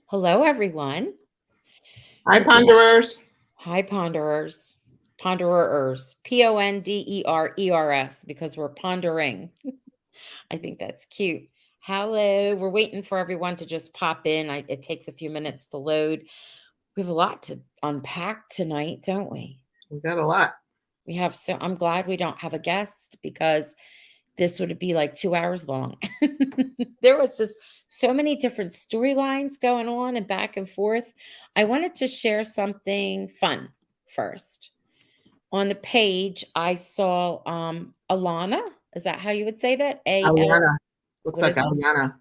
Hello, everyone. Hi, Ponderers. Hi, ponderers. Ponderers. Ponderers, because we're pondering. I think that's cute. Hello. We're waiting for everyone to just pop in. It takes a few minutes to load. We have a lot to unpack tonight, don't we? We got a lot. I'm glad we don't have a guest because this would be like 2 hours long. There was just so many different storylines going on and back and forth. I wanted to share something fun first. On the page, I saw Alana. Is that how you would say that? A L. Aliana. Looks What like is it? Aliana.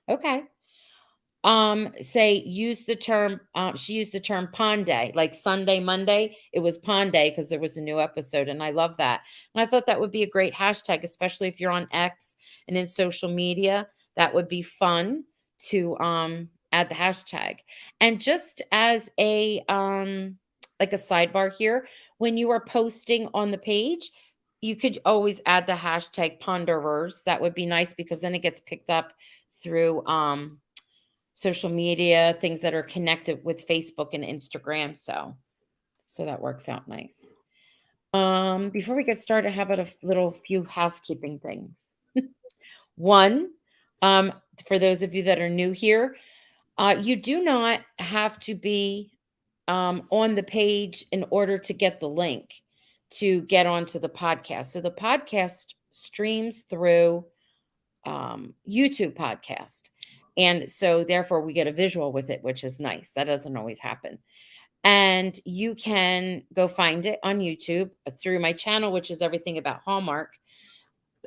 Okay. Say use the term. She used the term Ponday, like Sunday, Monday. It was Ponday because there was a new episode, and I love that. And I thought that would be a great hashtag, especially if you're on X and in social media. That would be fun to add the hashtag. And just as a like a sidebar here, when you are posting on the page, you could always add the hashtag Ponderers. That would be nice because then it gets picked up through social media, things that are connected with Facebook and Instagram. So that works out nice. Before we get started, how about a little few housekeeping things? One, um, for those of you that are new here, you do not have to be on the page in order to get the link to get onto the podcast. So the podcast streams through YouTube podcast. And so therefore we get a visual with it, which is nice. That doesn't always happen. And you can go find it on YouTube through my channel, which is everything about Hallmark.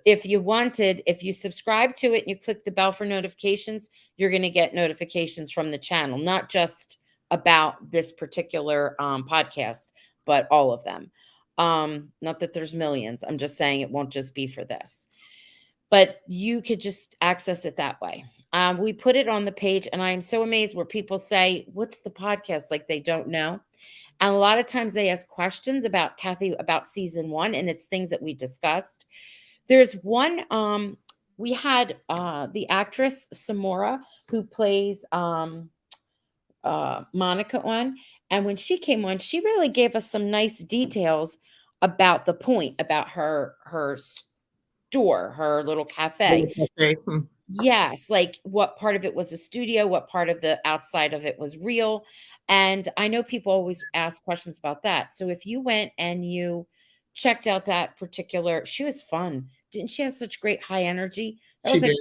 If you subscribe to it and you click the bell for notifications, you're going to get notifications from the channel, not just about this particular podcast, but all of them. Not that there's millions. I'm just saying it won't just be for this, but you could just access it that way. We put it on the page, and I'm so amazed where people say, "What's the podcast?" Like they don't know. And a lot of times they ask questions about Kathy about season one, and it's things that we discussed. There's one. We had the actress Samora who plays Monica on, and when she came on, she really gave us some nice details about the point about her store, her little cafe. Okay. Yes, like what part of it was a studio, what part of the outside of it was real. And I know people always ask questions about that. So if you went and you checked out that particular, she was fun. Didn't she have such great high energy? That She was like did.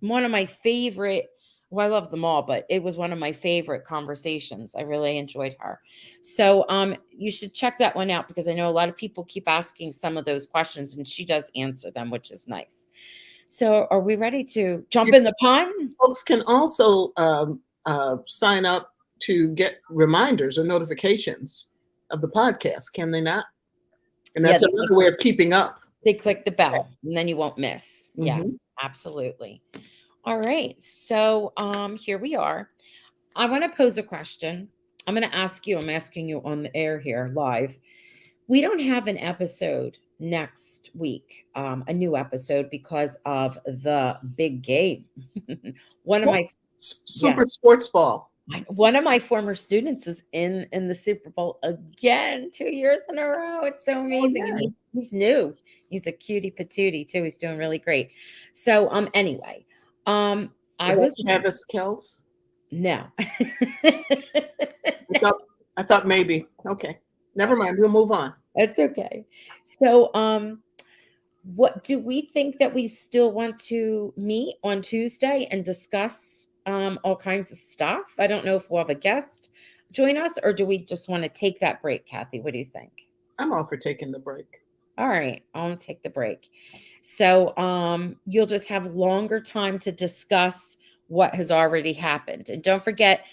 one of my favorite. Well, I love them all, but it was one of my favorite conversations. I really enjoyed her. So you should check that one out because I know a lot of people keep asking some of those questions and she does answer them, which is nice. So, are we ready to jump You in the pond? folks can also sign up to get reminders or notifications of the podcast, can they not? And Yeah, that's another way of keeping up. they click the bell and then you won't miss. Yeah, Hmm. absolutely. All right. So, here we are. I want to pose a question. I'm going to ask you. I'm asking you on the air here live. We don't have an episode next week, a new episode because of the big game. One of my yeah, Super sports ball. one of my former students is in the Super Bowl again, 2 years in a row. It's so Oh, amazing, and yeah. he's new. He's a cutie patootie too. He's doing really great. So, anyway, I Is that was Travis Kelce? no. I thought, I thought maybe. Okay. Never mind. We'll move on. That's okay. So, what do we think that we still want to meet on Tuesday and discuss all kinds of stuff? I don't know if we'll have a guest join us or do we just want to take that break, Kathy? What do you think? I'm all for taking the break. All right, I'll take the break. So you'll just have longer time to discuss what has already happened. And don't forget,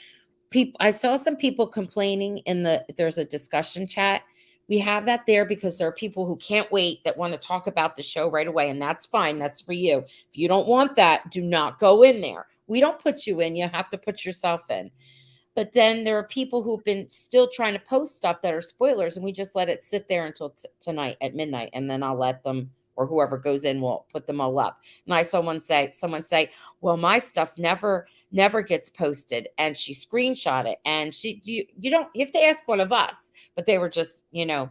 people I saw some people complaining in there's a discussion chat. We have that there because there are people who can't wait that want to talk about the show right away, and that's fine. That's for you. If you don't want that, do not go in there. We don't put you in, you have to put yourself in. But then there are people who've been still trying to post stuff that are spoilers, and we just let it sit there until tonight at midnight, and then I'll let them or whoever goes in will put them all up. And I saw someone say, well, my stuff never gets posted, and she screenshot it, and you don't, you have to ask one of us, but they were just,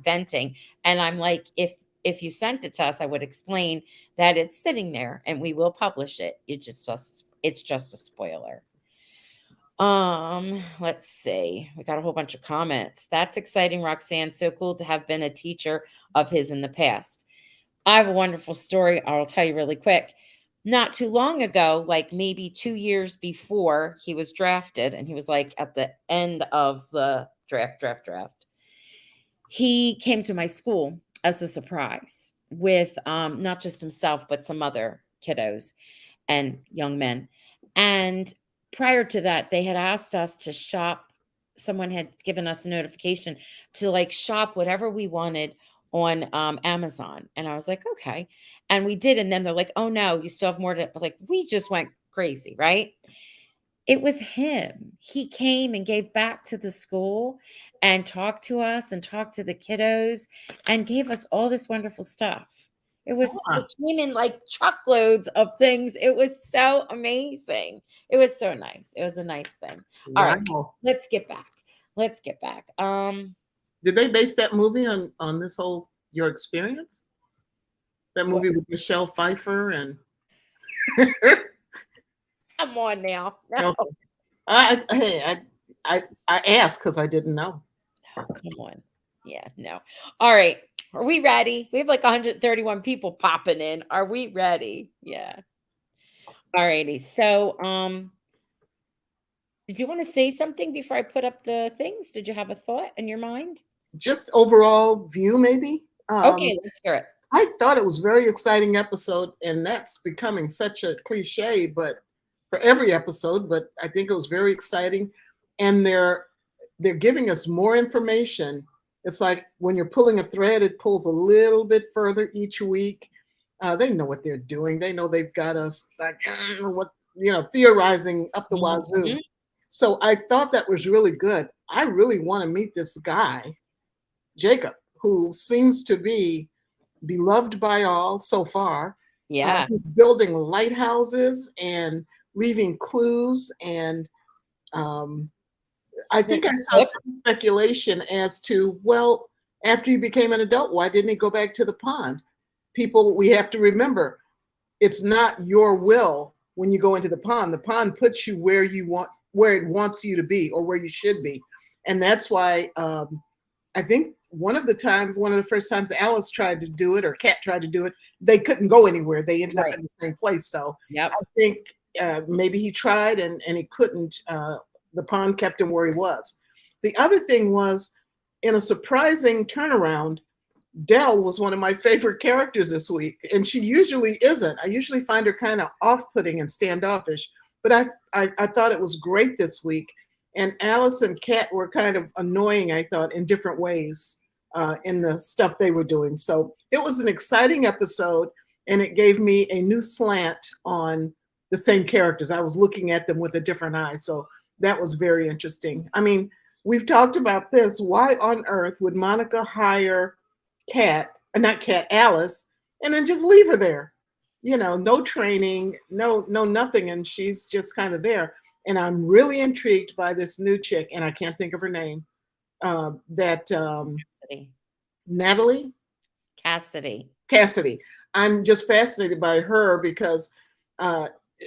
venting. And I'm like, if you sent it to us, I would explain that it's sitting there and we will publish it. It's just a spoiler. Let's see. We got a whole bunch of comments. That's exciting, Roxanne. So cool to have been a teacher of his in the past. I have a wonderful story. I'll tell you really quick. Not too long ago, like maybe 2 years before he was drafted, and he was like at the end of the draft. He came to my school as a surprise with not just himself, but some other kiddos and young men. And prior to that, they had asked us to shop. Someone had given us a notification to like shop whatever we wanted on Amazon. And I was like, okay. And we did. And then they're like, oh no, you still have more to, I was like, we just went crazy, right? It was him. He came and gave back to the school and talked to us and talked to the kiddos and gave us all this wonderful stuff. It came in like truckloads of things. It was so amazing. It was so nice. It was a nice thing. All right, Wow. let's get back. Let's get back. Did they base that movie on this whole your experience? That What, movie with Michelle Pfeiffer and come on now. No, okay. I asked because I didn't know. come on. Yeah, no. All right. Are we ready? We have like 131 people popping in. Are we ready? Yeah. All righty. So, did you want to say something before I put up the things? Did you have a thought in your mind? Just overall view, maybe. Okay, let's hear it. I thought it was a very exciting episode, and that's becoming such a cliche, but for every episode. But I think it was very exciting, and they're giving us more information. It's like when you're pulling a thread, it pulls a little bit further each week. They know what they're doing. They know they've got us like what theorizing up the wazoo. Mhm. So I thought that was really good. I really want to meet this guy, Jacob, who seems to be beloved by all so far. Yeah. He's building lighthouses and leaving clues. And I think I saw Yep. some speculation as to, well, after he became an adult, why didn't he go back to the pond? People, we have to remember, it's not your will when you go into the pond. The pond puts you where it wants you to be or where you should be. And that's why I think one of the first times Alice tried to do it or Cat tried to do it, they couldn't go anywhere. They ended up in the same place. So Yep. I think maybe he tried and he couldn't. The pond kept him where he was. The other thing was, in a surprising turnaround, Dell was one of my favorite characters this week, and she usually isn't. I usually find her kind of off-putting and standoffish, but I thought it was great this week. And Alice and Kat were kind of annoying, I thought, in different ways in the stuff they were doing. So it was an exciting episode, and it gave me a new slant on the same characters. I was looking at them with a different eye. So that was very interesting. I mean, we've talked about this. Why on earth would Monica hire Alice, and then just leave her there? No training, no nothing, and she's just kind of there. And I'm really intrigued by this new chick, and I can't think of her name. Cassidy. Natalie Cassidy. I'm just fascinated by her because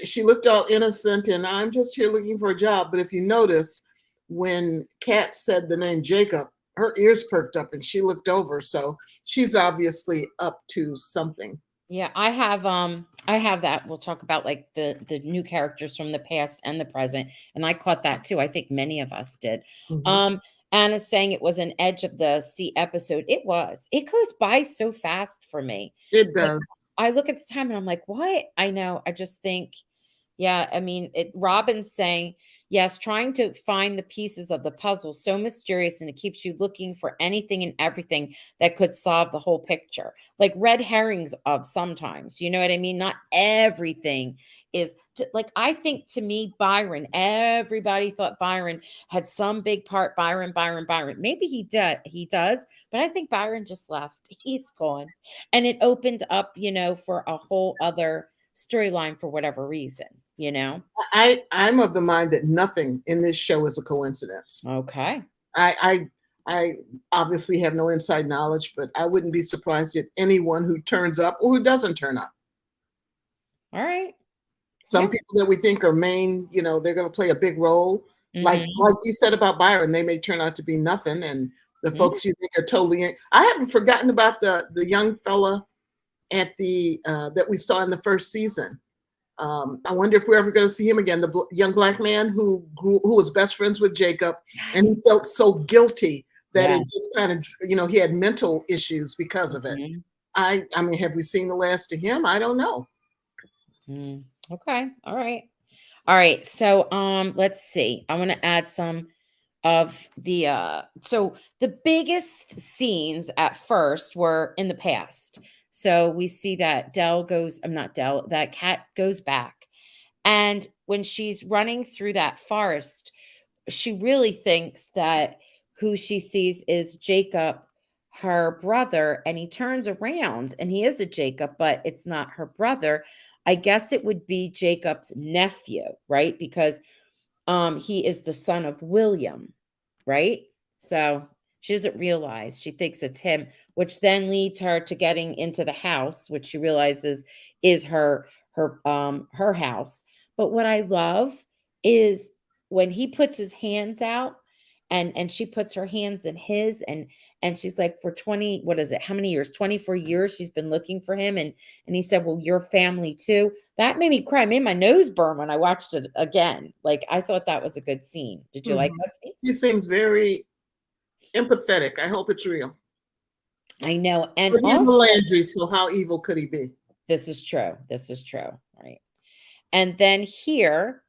she looked all innocent, and I'm just here looking for a job. But if you notice, when Kat said the name Jacob, her ears perked up and she looked over. So she's obviously up to something. Yeah, I have that. We'll talk about like the new characters from the past and the present. And I caught that too. I think many of us did. Mm-hmm. Anna's saying it was an edge of the seat episode. It was. It goes by so fast for me. It Like, does. I look at the time and I'm like, what? I know. I just think, yeah, I mean, Robin's saying Yes, trying to find the pieces of the puzzle so mysterious, and it keeps you looking for anything and everything that could solve the whole picture. Like red herrings of sometimes, you know what I mean? Not everything is like, I think to me, Byron, everybody thought Byron had some big part. Byron, Byron, Byron. Maybe he does, but I think Byron just left. He's gone. And it opened up, for a whole other storyline for whatever reason, you know? I'm of the mind that nothing in this show is a coincidence. Okay. I obviously have no inside knowledge, but I wouldn't be surprised at anyone who turns up or who doesn't turn up. All right. Some Yeah. people that we think are main, they're going to play a big role. Like Mhm. you said about Byron, they may turn out to be nothing, and the Yeah. folks you think are totally in. I haven't forgotten about the young fella at the that we saw in the first season. I wonder if we're ever going to see him again. The young black man who was best friends with Jacob, and he Yes. felt so guilty that it Yes. just kind of, he had mental issues because of it. Mhm. I mean, have we seen the last of him? I don't know. Mm. Okay. All right. All right. So let's see. I want to add some of the so the biggest scenes at first were in the past. So we see that Dell goes, I'm not Dell, that cat goes back. And when she's running through that forest, she really thinks that who she sees is Jacob, her brother, and he turns around and he is a Jacob, but it's not her brother. I guess it would be Jacob's nephew, right? Because he is the son of William, right? So she doesn't realize, she thinks it's him, which then leads her to getting into the house, which she realizes is her house. But what I love is when he puts his hands out, and she puts her hands in his, and she's like, for 20, what is it, how many years, 24 years she's been looking for him, and he said, well, your family too. That made me cry, made my nose burn when I watched it again. Like, I thought that was a good scene. Did you like Mhm. that scene? He seems very empathetic. I hope it's real. I know. And But he's a also, Landry, so how evil could he be? this is true. This is true. Right. And then here,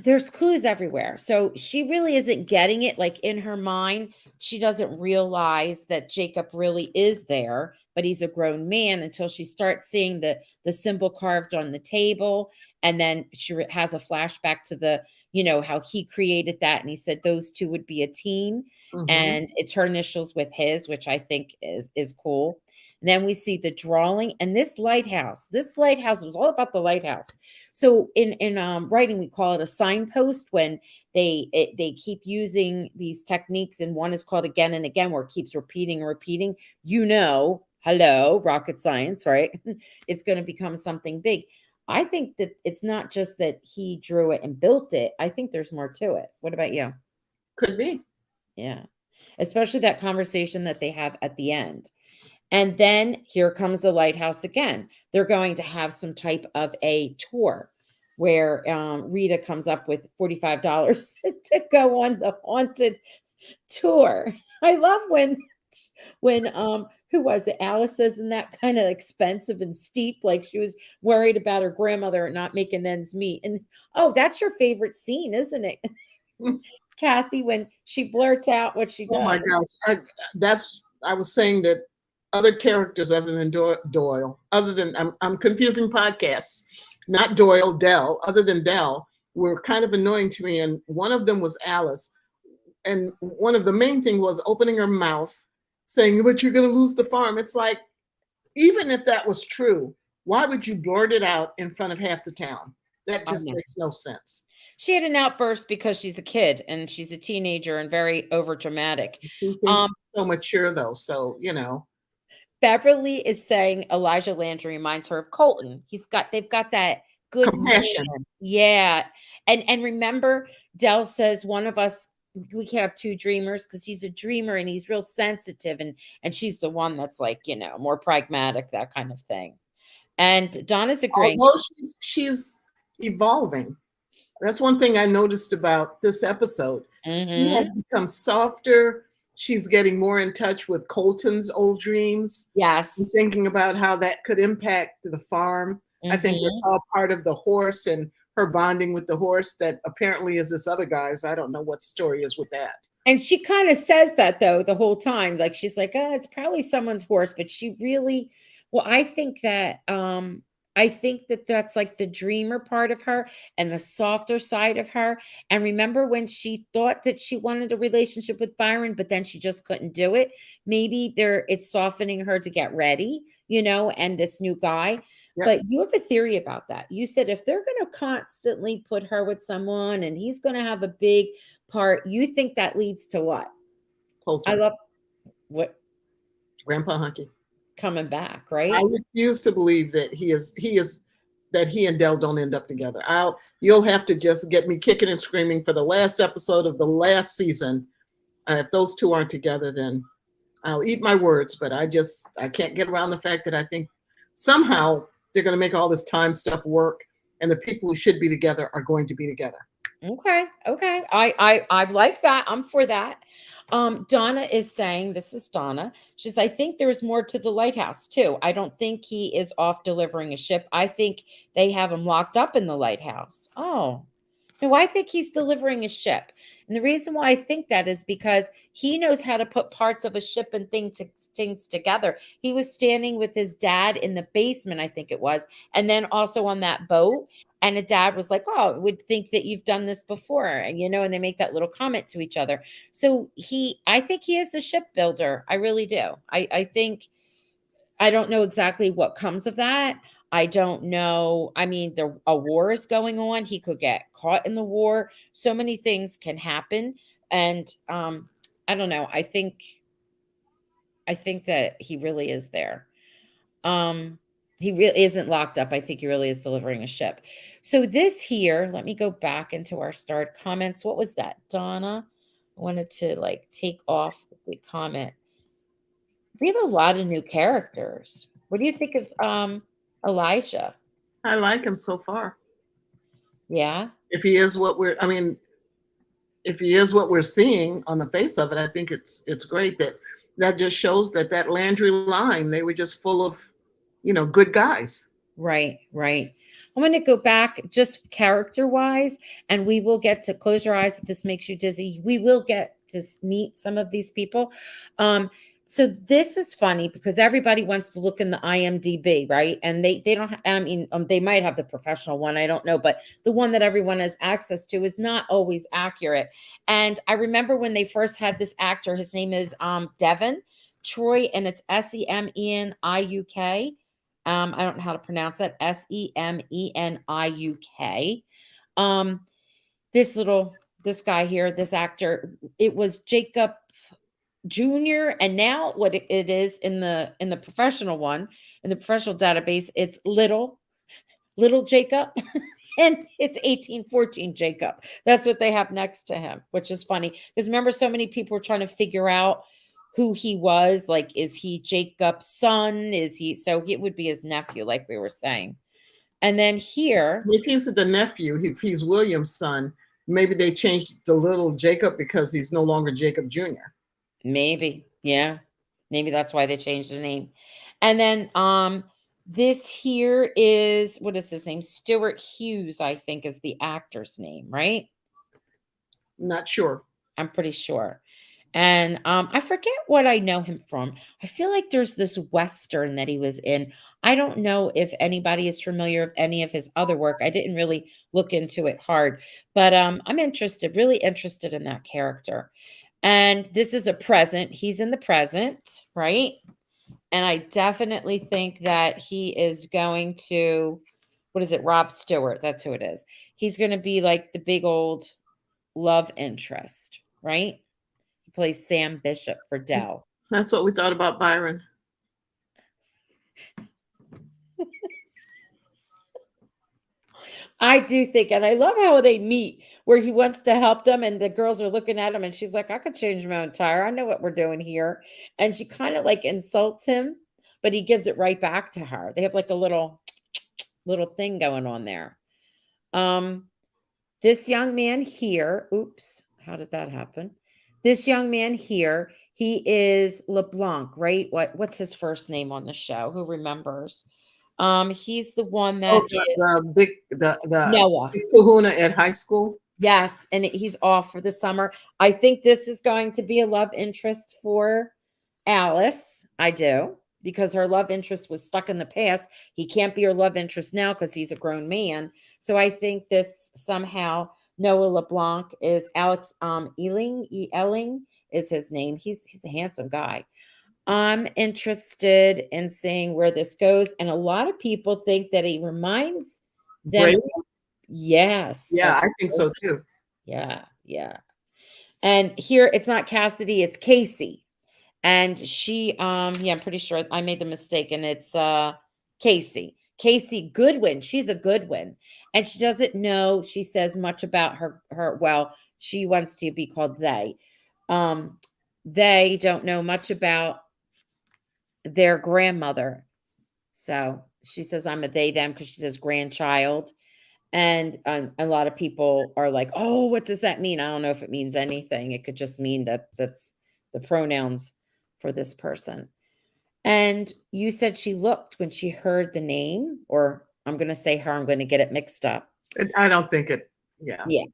there's clues everywhere. So she really isn't getting it. Like in her mind, she doesn't realize that Jacob really is there, but he's a grown man until she starts seeing the symbol carved on the table. And then she has a flashback to how he created that. And he said those two would be a team. Hmm. And it's her initials with his, which I think is cool. And then we see the drawing and this lighthouse. This lighthouse was all about the lighthouse. So in writing, we call it a signpost when they keep using these techniques, and one is called again and again, where it keeps repeating and repeating. Hello, rocket science, right? It's going to become something big. I think that it's not just that he drew it and built it. I think there's more to it. What about you? Could be. Yeah, especially that conversation that they have at the end. And then here comes the lighthouse again. They're going to have some type of a tour where Rita comes up with $45 to go on the haunted tour. I love when who was it? Alice says, isn't that kind of expensive and steep? Like she was worried about her grandmother not making ends meet. And oh, that's your favorite scene, isn't it? Kathy, when she blurts out what she Oh my does. gosh. I was saying that other characters other than Doyle, other than I'm confusing podcasts, not Doyle, Dell, other than Dell, were kind of annoying to me. And one of them was Alice. And one of the main thing was opening her mouth saying, but you're going to lose the farm. It's like, even if that was true, why would you blurt it out in front of half the town? That I just know. makes no sense. She had an outburst because she's a kid and she's a teenager and very over dramatic. She thinks Um, she's so mature though. So, Beverly is saying Elijah Landry reminds her of Colton. They've got that good compassion. man. Yeah. And remember, Dell says one of us, we can't have two dreamers because he's a dreamer and he's real sensitive, and she's the one that's like, more pragmatic, that kind of thing. And Donna's agreeing. Although she's evolving. That's one thing I noticed about this episode. She Hmm. has become softer. She's getting more in touch with Colton's old dreams and Yes. thinking about how that could impact the farm. I think that's Hmm. all part of the horse and her bonding with the horse that apparently is this other guy's. I don't know what story is with that. And she kind of says that though the whole time. Like she's like, "Oh, it's probably someone's horse," but she really well, I think that that's like the dreamer part of her and the softer side of her. And remember when she thought that she wanted a relationship with Byron, but then she just couldn't do it? Maybe there it's softening her to get ready, and this new guy. Yep, But you have a theory about that. You said if they're going to constantly put her with someone and he's going to have a big part, you think that leads to what? I Colton, love what Grandpa Hunky. coming back, I right? refuse to believe that he is that he and Dell don't end up together. You'll have to just get me kicking and screaming for the last episode of the last season. If those two aren't together, then I'll eat my words. But I can't get around the fact that I think somehow they're going to make all this time stuff work, and the people who should be together are going to be together. Okay, okay. I like that. I'm for that. Donna is saying, this is Donna. She says, I think there's more to the lighthouse too. I don't think he is off delivering a ship. I think they have him locked up in the lighthouse. Oh, no, I think he's delivering a ship. And the reason why I think that is because he knows how to put parts of a ship and things together. He was standing with his dad in the basement, I think it was, and then also on that boat. And a dad was like, "Oh, I would think that you've done this before." And they make that little comment to each other. So I think he is a shipbuilder. I really do. I think I don't know exactly what comes of that. I don't know. I mean, a war is going on. He could get caught in the war. So many things can happen. And I don't know. I think that he really is there. Um, he really isn't locked up. I think he really is delivering a ship. So this here, let me go back into our starred comments. What was that, Donna? I wanted to like take off the comment. We have a lot of new characters. What do you think of Elijah? I like him so far. Yeah, If he is what we're, I mean, if he is what we're seeing on the face of it, I think it's great that just shows that Landry line they were just full of, good guys. right, right. I'm going to go back just character wise, and we will get to close your eyes if this makes you dizzy. We will get to meet some of these people. Um, so this is funny because everybody wants to look in the IMDb, right? And they don't. I mean, they might have the professional one. I don't know, but the one that everyone has access to is not always accurate. And I remember when they first had this actor. His name is Devin Troy, and it's Semeniuk. I don't know how to pronounce it. Semeniuk. Um, this guy here, this actor, it was Jacob Jr. And now what it is in the professional one, in the professional database, it's little Jacob. And it's 1814 Jacob. That's what they have next to him, which is funny. Because remember, so many people were trying to figure out who he was. Like, is he Jacob's son? Is he so it would be his nephew, like we were saying. And then here, If he's the nephew, if he's William's son, maybe they changed the little Jacob because he's no longer Jacob Jr. maybe, yeah. Maybe that's why they changed the name. And then this here is what is his name? Stuart Hughes, I think, is the actor's name, right? Not sure. I'm pretty sure. And I forget what I know him from. I feel like there's this Western that he was in. I don't know if anybody is familiar with any of his other work. I didn't really look into it hard, but I'm interested, really interested in that character. And this is a present. He's in the present, right? And I definitely think that he is going to, what is it? Rob Stewart. That's who it is. He's going to be like the big old love interest, right? He plays Sam Bishop for Dell. That's what we thought about Byron. I do think, and I love how they meet, where he wants to help them, and the girls are looking at him, and she's like, I could change my own tire. I know what we're doing here. And she kind of like insults him, but he gives it right back to her. They have like a little thing going on there. Um, this young man here, oops, how did that happen? This young man here, he is LeBlanc, right? What's his first name on the show? Who remembers? He's the one Oh, that is the big the Noah. big kahuna at high school? Yes, and he's off for the summer. I think this is going to be a love interest for Alice. I do, because her love interest was stuck in the past. He can't be her love interest now because he's a grown man. So I think this somehow Noah LeBlanc is Alex Elling is his name. He's a handsome guy. I'm interested in seeing where this goes, and a lot of people think that he reminds them. Brady? Yes, Yeah, of I think so too. yeah, yeah. And here it's not Cassidy, it's Casey. And she yeah, I'm pretty sure I made the mistake and it's Casey. Casey Goodwin. She's a Goodwin. And she doesn't know, she says much about her well, she wants to be called they. Um they don't know much about their grandmother. So she says I'm a they them because she says grandchild. And a lot of people are like, "Oh, what does that mean?" I don't know if it means anything. It could just mean that that's the pronouns for this person. And you said she looked when she heard the name, or I'm going to say her, I'm going to get it mixed up. I don't think it. Yeah, Yeah.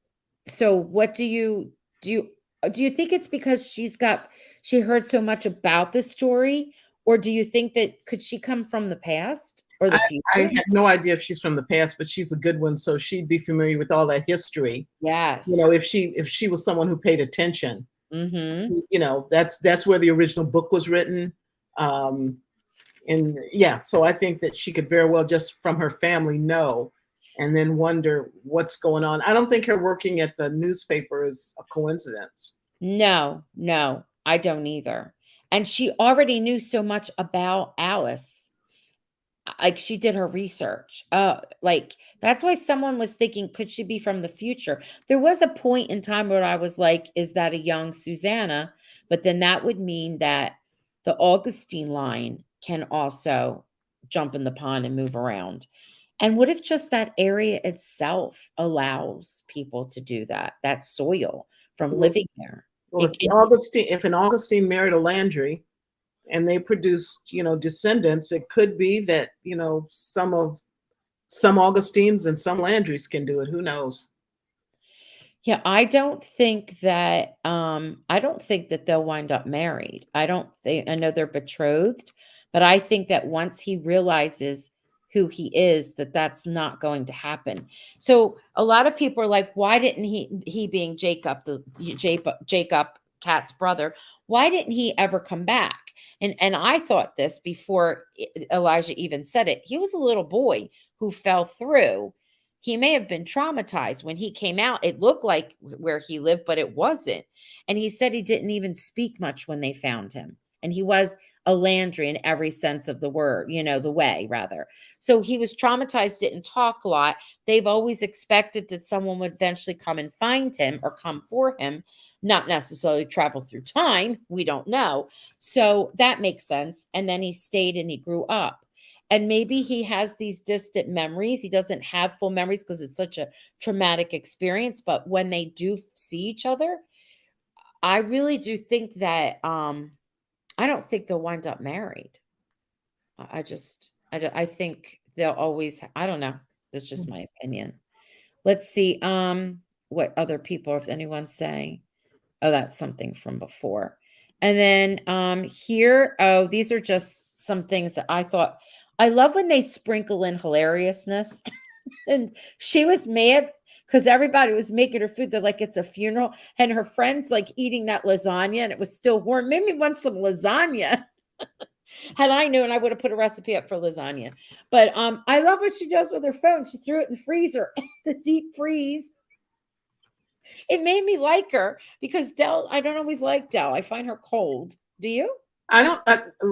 So what do you do you think it's because she heard so much about the story, or do you think that could she come from the past or the I I future? have no idea if she's from the past, but she's a good one, so she'd be familiar with all that history. You know, Yes. if she was someone who paid attention, Mhm. you know, that's where the original book was written. Um, and yeah, so I think that she could very well just from her family know, and then wonder what's going on. I don't think her working at the newspaper is a coincidence. No, no, I don't either. And she already knew so much about Alice. Like she did her research. Like that's why someone was thinking, could she be from the future? There was a point in time where I was like, is that a young Susanna? But then that would mean that the Augustine line can also jump in the pond and move around. And what if just that area itself allows people to do that? That soil from Well, living there. well, It if the can, Augustine, if an Augustine married a Landry, and they produced, descendants, it could be that some Augustines and some Landrys can do it. Who knows? yeah, I don't think that they'll wind up married. I don't think I know they're betrothed, but I think that once he realizes who he is, that that's not going to happen. So a lot of people are like, why didn't he being Jacob, Jacob Cat's brother, why didn't he ever come back? And I thought this before Elijah even said it. He was a little boy who fell through. He may have been traumatized when he came out. It looked like where he lived, but it wasn't. And he said he didn't even speak much when they found him. And he was a Landry in every sense of the word, the way rather. So he was traumatized, didn't talk a lot. They've always expected that someone would eventually come and find him or come for him, not necessarily travel through time. We don't know. So that makes sense. And then he stayed and he grew up. And maybe he has these distant memories. He doesn't have full memories because it's such a traumatic experience. But when they do see each other, I really do think that I don't think they'll wind up married. I think they'll always I don't know. That's just my opinion. Let's see what other people if anyone's saying. Oh, that's something from before. And then here, oh, these are just some things that I thought I love when they sprinkle in hilariousness. And she was mad because everybody was making her food. They're like, it's a funeral. And her friends like eating that lasagna and it was still warm. Made me want some lasagna. Had I known, I would have put a recipe up for lasagna. But I love what she does with her phone. She threw it in the freezer, the deep freeze. It made me like her because Dell, I don't always like Dell. I find her cold. Do you? I don't.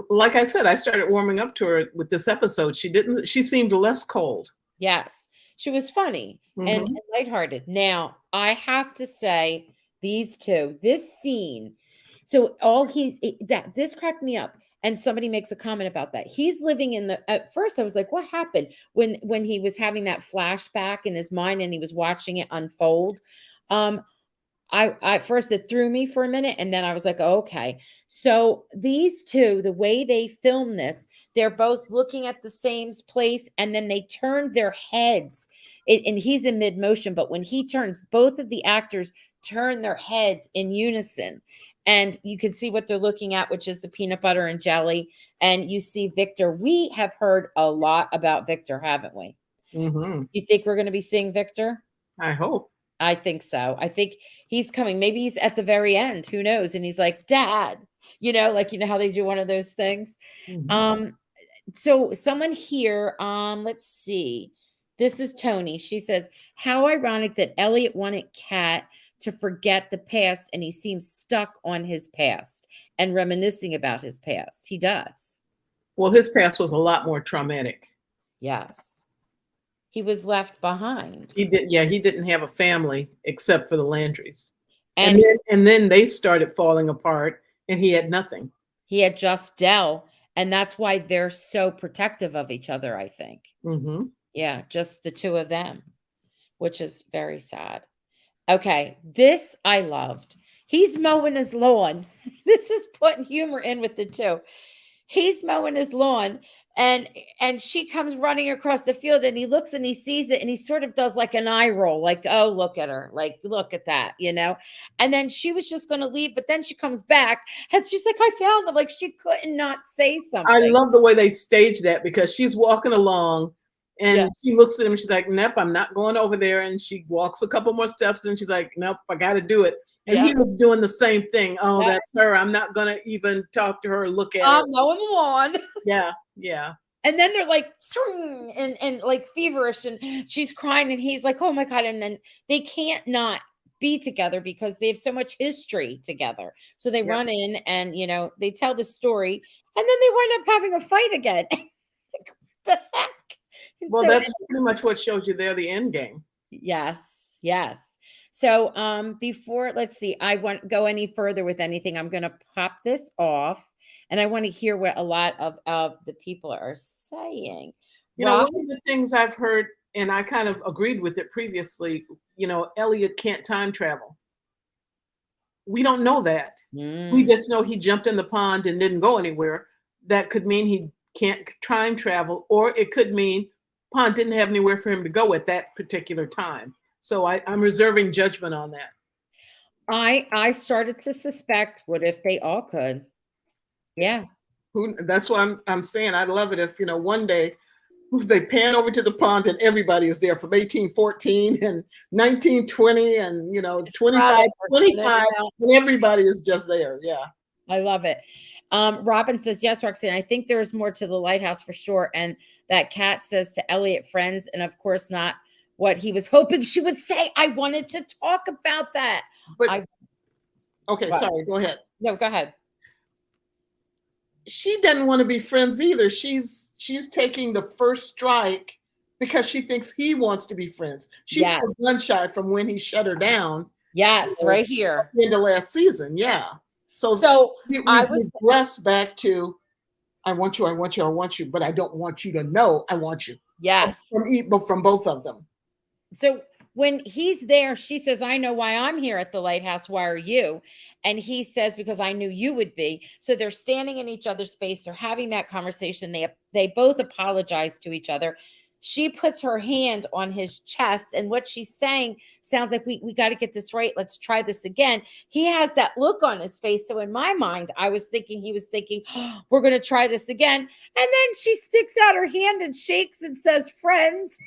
Like I said, I started warming up to her with this episode. She didn't. She seemed less cold. Yes. She was funny Hmm. and lighthearted. Now, I have to say, these two, this scene, so all that this cracked me up. And somebody makes a comment about that. He's living in at first I was like, what happened when he was having that flashback in his mind and he was watching it unfold? Um, I first it threw me for a minute and then I was like, oh, okay. So these two, the way they film this, They're both looking at the same place, and then they turn their heads. And he's in mid motion, but when he turns, both of the actors turn their heads in unison, and you can see what they're looking at, which is the peanut butter and jelly. And you see Victor. We have heard a lot about Victor, haven't we? Hmm. You think we're going to be seeing Victor? I hope. I think so. I think he's coming. Maybe he's at the very end. Who knows? And he's like, Dad, like, how they do one of those things. Hmm. Um, so someone here, let's see. This is Tony. She says, how ironic that Elliott wanted Cat to forget the past and he seems stuck on his past and reminiscing about his past. He does. Well, his past was a lot more traumatic. Yes. He was left behind. He did, yeah, he didn't have a family except for the Landrys. And And then they started falling apart and he had nothing. he had just Dell. And that's why they're so protective of each other, I think. Hmm. Yeah, just the two of them, which is very sad. Okay, this I loved. He's mowing his lawn. This is putting humor in with the two. He's mowing his lawn, and she comes running across the field, and he looks and he sees it, and he sort of does like an eye roll, like, oh, look at her, like, look at that. And then she was just going to leave, but then she comes back and she's like, I found him. Like, she couldn't not say I something. love the way they staged that because she's walking along Yeah. and she looks at him. She's like, nope, I'm not going over there. And she walks a couple more steps and she's like, nope, I got to do it. And Yeah. he was doing the same thing. Oh, Yeah. that's her. I'm not going to even talk to her, look at her. I'm mowing the lawn. Yeah, yeah. And then they're like, and like feverish, and she's crying, and he's like, oh my God. And then they can't not be together because they have so much history together. So they Yep. run in and, they tell the story, and then they wind up having a fight again. Like, what the heck? And Well, so, that's pretty much what shows you there, the end game. yes, yes. So before, let's see, I won't go any further with anything. I'm going to pop this off, and I want to hear what a lot of the people are saying. One of the things I've heard, and I kind of agreed with it previously, Elliott can't time travel. We don't know that. We just know he jumped in the pond and didn't go anywhere. That could mean he can't time travel, or it could mean pond didn't have anywhere for him to go at that particular time. So I'm reserving judgment on that. I started to suspect, what if they all could? Yeah. That's why I'm saying I'd love it if, one day they pan over to the pond and everybody is there from 1814 and 1920 and, 25, and everybody is just there. Yeah. I love it. Robin says, yes, Roxanne, I think there's more to the lighthouse for sure. And that Cat says to Elliott, friends, and of course not what he was hoping she would say. I wanted to talk about that. But okay, sorry, go ahead. No, go ahead. She doesn't want to be friends either. She's taking the first strike because she thinks he wants to be friends. She's still gun shy from when he shut her down. Yes, right here. In the last season, yeah. So I was regressed back to, I want you, but I don't want you to know I want you. Yes. From both of them. So when he's there, she says, I know why I'm here at the lighthouse. Why are you? And he says, because I knew you would be. So they're standing in each other's space. They're having that conversation. They both apologize to each other. She puts her hand on his chest, and what she's saying sounds like, we got to get this right. Let's try this again. He has that look on his face. So in my mind, I was thinking, he was thinking, oh, we're going to try this again. And then she sticks out her hand and shakes and says, friends.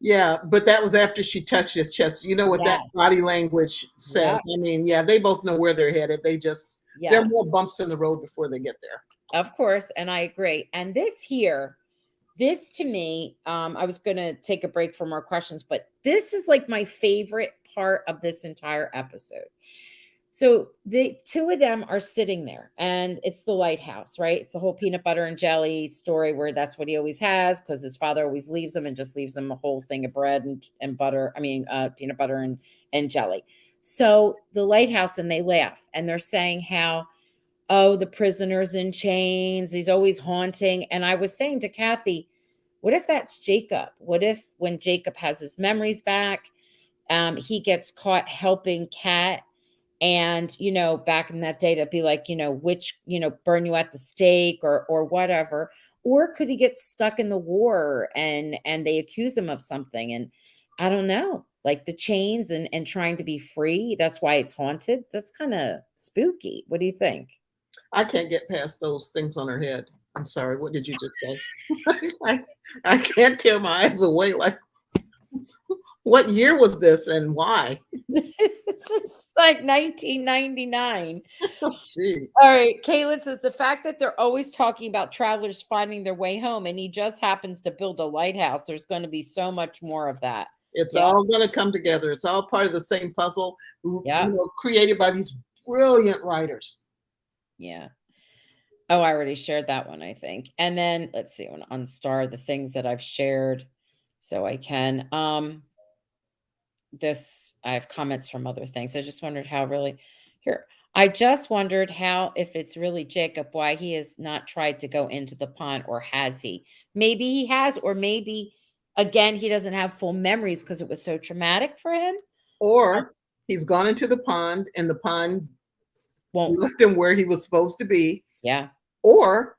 Yeah, but that was after she touched his chest. You know what that body language says. I mean, they both know where they're headed. They just, there are more bumps in the road before they get there. Of course, and I agree. And this to me, I was going to take a break from our questions, but this is like my favorite part of this entire episode. So the two of them are sitting there, and it's the lighthouse, right? It's the whole peanut butter and jelly story where that's what he always has, because his father always leaves him and just leaves him a whole thing of bread and butter. I mean, peanut butter and jelly. So the lighthouse, and they laugh, and they're saying how, oh, the prisoner's in chains. He's always haunting. And I was saying to Kathy, what if that's Jacob? What if when Jacob has his memories back, he gets caught helping Cat? And, back in that day, that'd be like, which, burn you at the stake or whatever. or could he get stuck in the war and they accuse him of something? And I don't know, like the chains and trying to be free. That's why it's haunted. That's kind of spooky. What do you think? I can't get past those things on her head. I'm sorry. What did you just say? I, I can't tear my eyes away. Like, what year was this and why? This is like 1999. Oh, gee. All right, Caitlin says the fact that they're always talking about travelers finding their way home and he just happens to build a lighthouse, there's going to be so much more of that. It's Yeah. all going to come together. It's all part of the same puzzle, Yeah. created by these brilliant writers. Yeah. Oh, I already shared that one, I think. And then let's see, I want to unstar the things that I've shared so I can. This I have comments from other things. I just wondered how really here. I just wondered how if it's really Jacob, why he has not tried to go into the pond, or has he? Maybe he has, or maybe again he doesn't have full memories because it was so traumatic for him. Or he's gone into the pond and the pond Won't. left him where he was supposed to be. Yeah. Or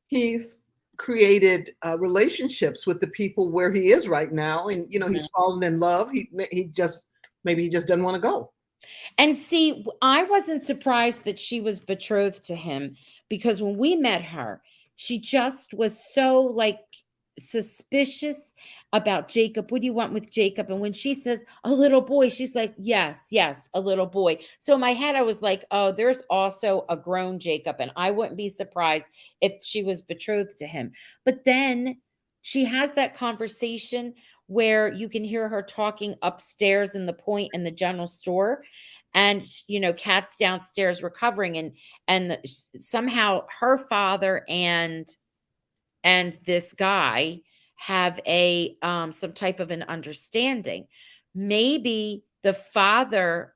he's created relationships with the people where he is right now, and he's fallen in love. He just maybe he just doesn't want to go. And see, I wasn't surprised that she was betrothed to him because when we met her, she just was so like suspicious about Jacob. What do you want with Jacob? And when she says a little boy, she's like, yes, yes, a little boy. So in my head, I was like, oh, there's also a grown Jacob. And I wouldn't be surprised if she was betrothed to him. But then she has that conversation where you can hear her talking upstairs in the point in the general store, and Kat's downstairs recovering, and somehow her father and this guy have a some type of an understanding. Maybe the father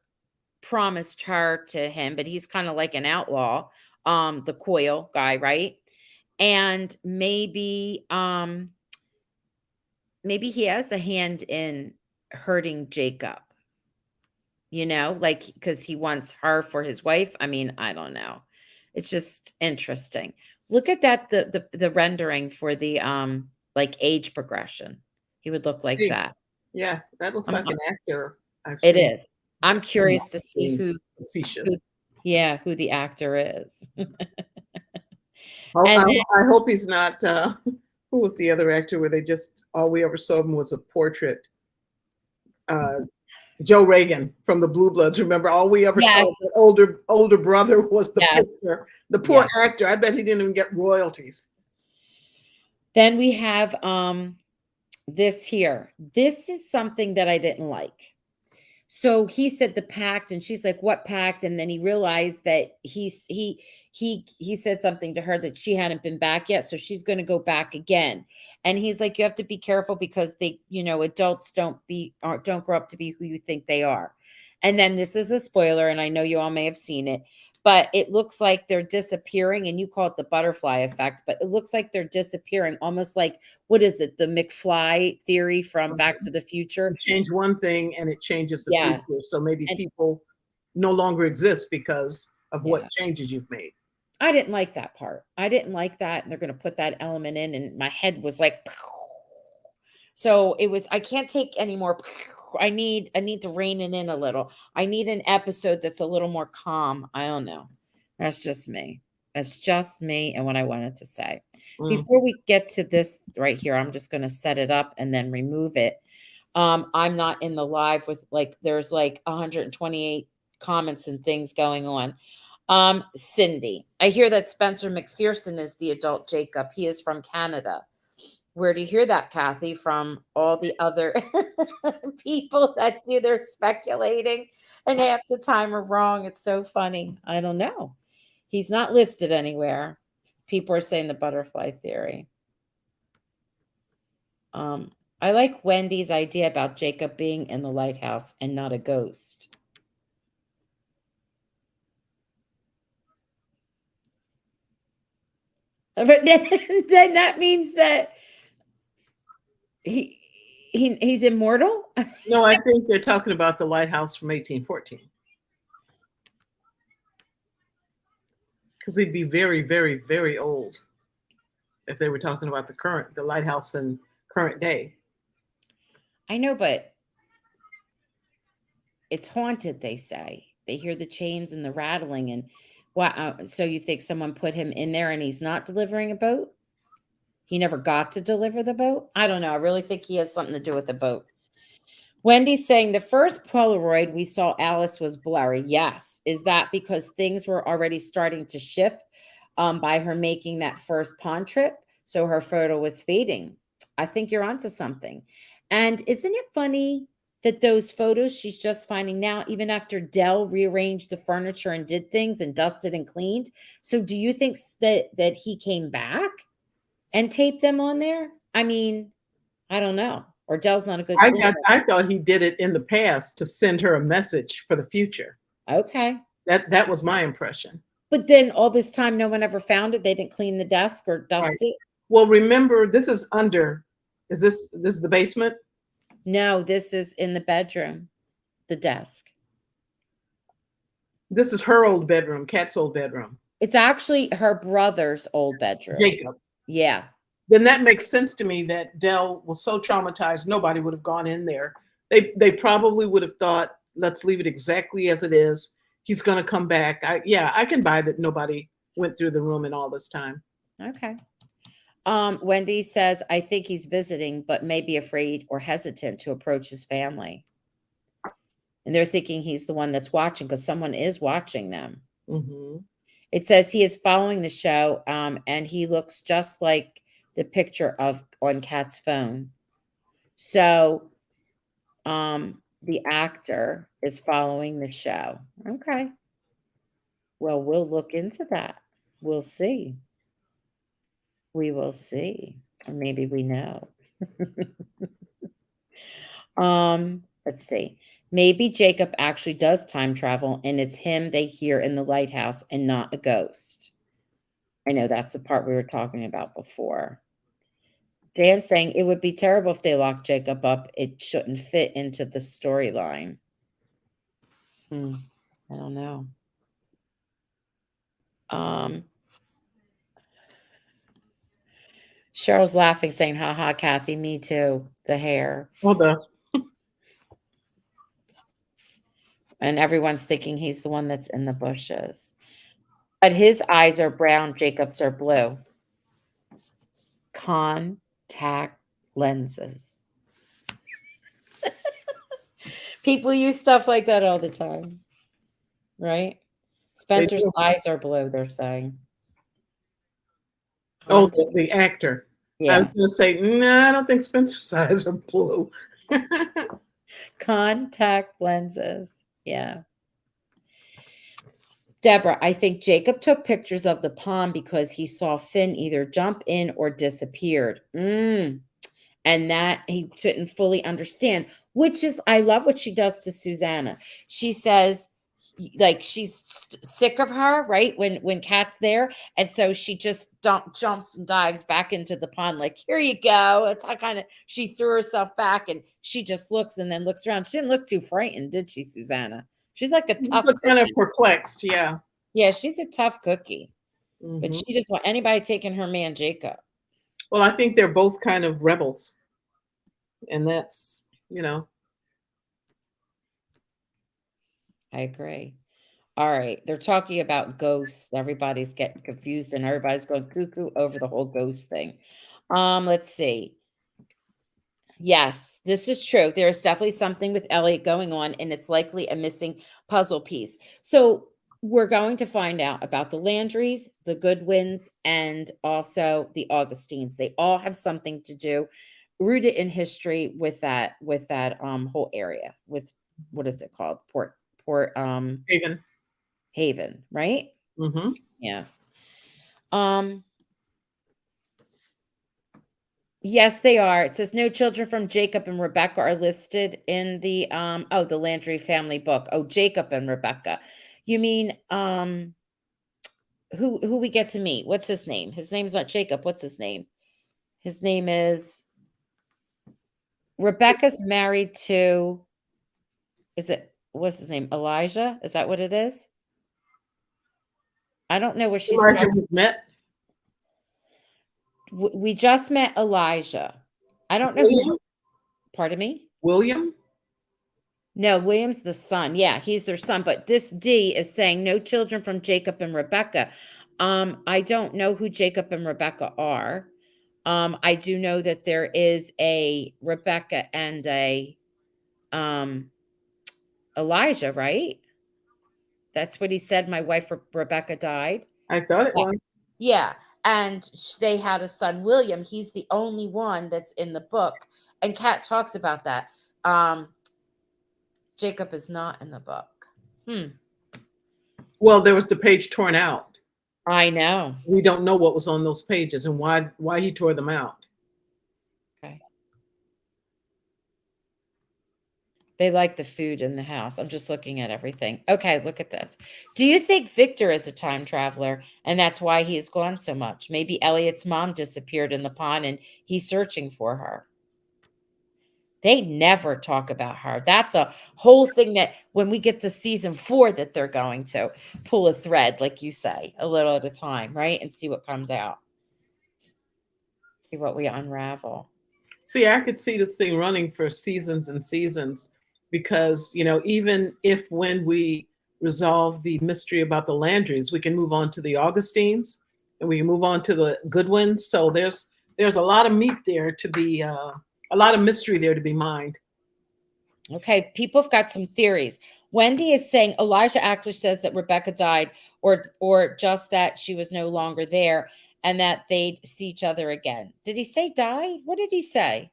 promised her to him, but he's kind of like an outlaw, the Coyle guy, right? And maybe he has a hand in hurting Jacob, like because he wants her for his wife. I mean, I don't know. It's just interesting. Look at that, the rendering for the like age progression. He would look like Gee, that. yeah, that looks I'm, like an actor I've it seen. is. I'm I'm not curious to see being who facetious. yeah, who the actor is. I, And then I hope he's not. Who was the other actor where they just all we ever saw of him was a portrait? Uh, Joe Reagan from the Blue Bloods. Remember, all we ever saw of yes, the older brother was the yes, picture. The poor yes. actor. I bet he didn't even get royalties. Then we have this here. This is something that I didn't like. So he said the pact, and she's like, "What pact?" And then he realized that he said something to her that she hadn't been back yet, so she's going to go back again. And he's like, "You have to be careful because adults don't grow up to be who you think they are." And then this is a spoiler, and I know you all may have seen it, but it looks like they're disappearing, and you call it the butterfly effect, but it looks like they're disappearing, almost like, what is it, the McFly theory from Back to the Future? You change one thing and it changes the Yes. future. So maybe And people no longer exist because of yeah, what changes you've made. I didn't like that part. I didn't like that, and they're gonna put that element in, and my head was like, so it was, I can't take any more. I need to rein it in a little. I need an episode that's a little more calm. I don't know. That's just me. That's just me and what I wanted to say. Mm. Before we get to this right here, I'm just gonna set it up and then remove it. I'm not in the live with there's like 128 comments and things going on. Cindy, I hear that Spencer McPherson is the adult Jacob. He is from Canada. Where do you hear that, Kathy? From all the other people that do their speculating, and half the time are wrong. It's so funny. I don't know. He's not listed anywhere. People are saying the butterfly theory. I like Wendy's idea about Jacob being in the lighthouse and not a ghost. But then that means that he's immortal. No, I think they're talking about the lighthouse from 1814. Because he'd be very, very, very old if they were talking about the lighthouse in current day. I know, but it's haunted, they say. They hear the chains and the rattling and wow. So you think someone put him in there and he's not delivering a boat? He never got to deliver the boat? I don't know. I really think he has something to do with the boat. Wendy's saying the first Polaroid we saw Alice was blurry. Yes. Is that because things were already starting to shift by her making that first pond trip? So her photo was fading. I think you're onto something. And isn't it funny that those photos she's just finding now, even after Dell rearranged the furniture and did things and dusted and cleaned? So do you think that he came back and taped them on there? I mean, I don't know. Or Dell's not a good cleaner. I thought he did it in the past to send her a message for the future. Okay. That was my impression. But then all this time, no one ever found it. They didn't clean the desk or dust Right. it. Well, remember, this is under. This is the basement? No, this is in the bedroom, the desk. This is her old bedroom, Kat's old bedroom. It's actually her brother's old bedroom. Jacob. Yeah. Then that makes sense to me that Dell was so traumatized, nobody would have gone in there. They probably would have thought, let's leave it exactly as it is. He's going to come back. I can buy that nobody went through the room in all this time. Okay. Wendy says, I think he's visiting, but may be afraid or hesitant to approach his family. And they're thinking he's the one that's watching because someone is watching them. Mm-hmm. It says he is following the show, and he looks just like the picture of on Kat's phone. So the actor is following the show. Okay. Well, we'll look into that. We'll see. We will see. Or maybe we know. Let's see. Maybe Jacob actually does time travel and it's him they hear in the lighthouse and not a ghost. I know that's the part we were talking about before. Dan's saying it would be terrible if they locked Jacob up. It shouldn't fit into the storyline. I don't know. Cheryl's laughing, saying, haha, Kathy, me too. The hair. Well, And everyone's thinking he's the one that's in the bushes. But his eyes are brown, Jacob's are blue. Contact lenses. People use stuff like that all the time. Right? Spencer's eyes are blue, they're saying. Oh, the actor. Yeah. I was going to say, no, I don't think Spencer's eyes are blue. Contact lenses. Yeah. Deborah, I think Jacob took pictures of the pond because he saw Finn either jump in or disappeared. And that he didn't fully understand, which is, I love what she does to Susanna. She says, like, she's sick of her, right? When Kat's there. And so she just jumps and dives back into the pond, like, here you go. It's kind of, she threw herself back and she just looks and then looks around. She didn't look too frightened, did she, Susanna? She's like a tough cookie. Kind of perplexed, yeah. Yeah, she's a tough cookie. Mm-hmm. But she doesn't want anybody taking her man, Jacob. Well, I think they're both kind of rebels. And that's, I agree. All right. They're talking about ghosts. Everybody's getting confused and everybody's going cuckoo over the whole ghost thing. Let's see. Yes, this is true. There is definitely something with Elliott going on, and it's likely a missing puzzle piece. So we're going to find out about the Landrys, the Goodwins, and also the Augustines. They all have something to do, rooted in history with that whole area. With what is it called? Port Haven, right? Mm-hmm. Yeah. Yes, they are. It says no children from Jacob and Rebecca are listed in the the Landry family book. Oh, Jacob and Rebecca. You mean who we get to meet? What's his name? His name's not Jacob. What's his name? His name is Rebecca's married to what's his name? Elijah? Is that what it is? I don't know where she's Elijah was met. We just met Elijah. I don't know who. William? Pardon me? William? No, William's the son. Yeah, he's their son. But this D is saying no children from Jacob and Rebecca. I don't know who Jacob and Rebecca are. I do know that there is a Rebecca and a um Elijah, right? That's what he said. My wife Rebecca died. I thought it Yeah. was. Yeah. And they had a son, William. He's the only one that's in the book. And Kat talks about that. Jacob is not in the book. Well, there was the page torn out. I know. We don't know what was on those pages and why he tore them out. Okay. They like the food in the house. I'm just looking at everything. Okay, look at this. Do you think Victor is a time traveler and that's why he has gone so much? Maybe Elliott's mom disappeared in the pond and he's searching for her. They never talk about her. That's a whole thing that when we get to season 4 that they're going to pull a thread, like you say, a little at a time, right? And see what comes out. See what we unravel. See, I could see this thing running for seasons and seasons because, even if when we resolve the mystery about the Landrys, we can move on to the Augustines and we can move on to the Goodwins. So there's a lot of meat there to be a lot of mystery there to be mined. Okay, people have got some theories. Wendy is saying Elijah actually says that Rebecca died, or just that she was no longer there, and that they'd see each other again. Did he say died? What did he say?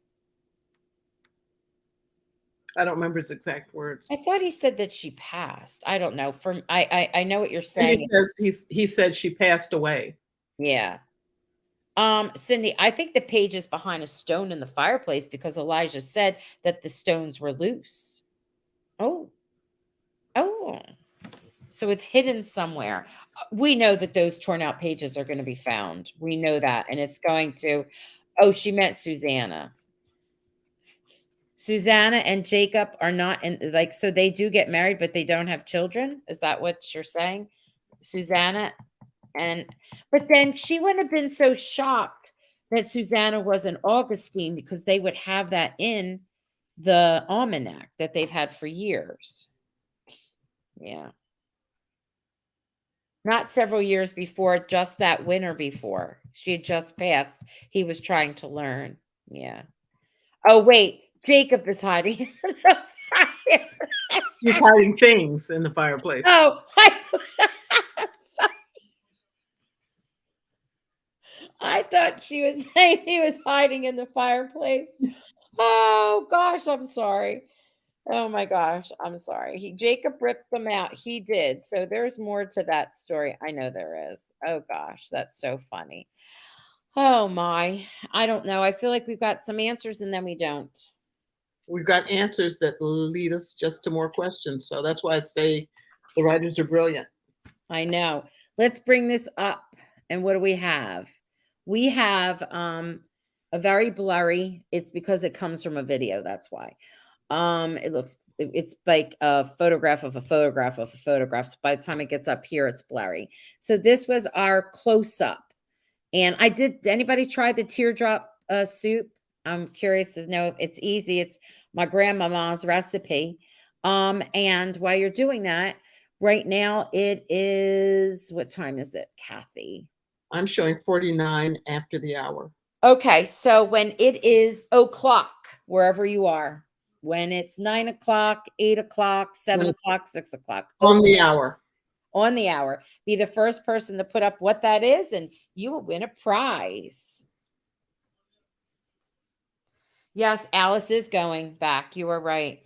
I don't remember his exact words. I thought he said that she passed. I don't know. I know what you're Cindy saying. says he said she passed away. Yeah. Cindy, I think the page is behind a stone in the fireplace because Elijah said that the stones were loose. Oh. Oh. So it's hidden somewhere. We know that those torn out pages are going to be found. We know that. And it's going to, oh, she met Susanna. Susanna and Jacob are not in, like, so they do get married, but they don't have children. Is that what you're saying? Susanna but then she wouldn't have been so shocked that Susanna was an Augustine because they would have that in the almanac that they've had for years. Yeah. Not several years before, just that winter before. She had just passed. He was trying to learn. Yeah. Oh, wait. Jacob is hiding in the fire. He's hiding things in the fireplace. Oh, sorry. I thought she was saying he was hiding in the fireplace. Oh, gosh. I'm sorry. Oh my gosh, I'm sorry. Jacob ripped them out. He did. So there's more to that story. I know there is. Oh gosh, that's so funny. Oh my. I don't know. I feel like we've got some answers and then we don't. We've got answers that lead us just to more questions. So that's why I'd say the writers are brilliant. I know. Let's bring this up. And what do we have? We have a very blurry. It's because it comes from a video, that's why. It's like a photograph of a photograph of a photograph. So by the time it gets up here, it's blurry. So this was our close up. And did anybody try the teardrop soup? I'm curious to know if it's easy. It's my grandmama's recipe. And while you're doing that, right now it is, what time is it, Kathy? I'm showing 49 after the hour. Okay, so when it is o'clock, wherever you are, when it's 9 o'clock, 8 o'clock, 7 o'clock, 6 o'clock. On the hour. On the hour. Be the first person to put up what that is, and you will win a prize. Yes, Alice is going back. You are right.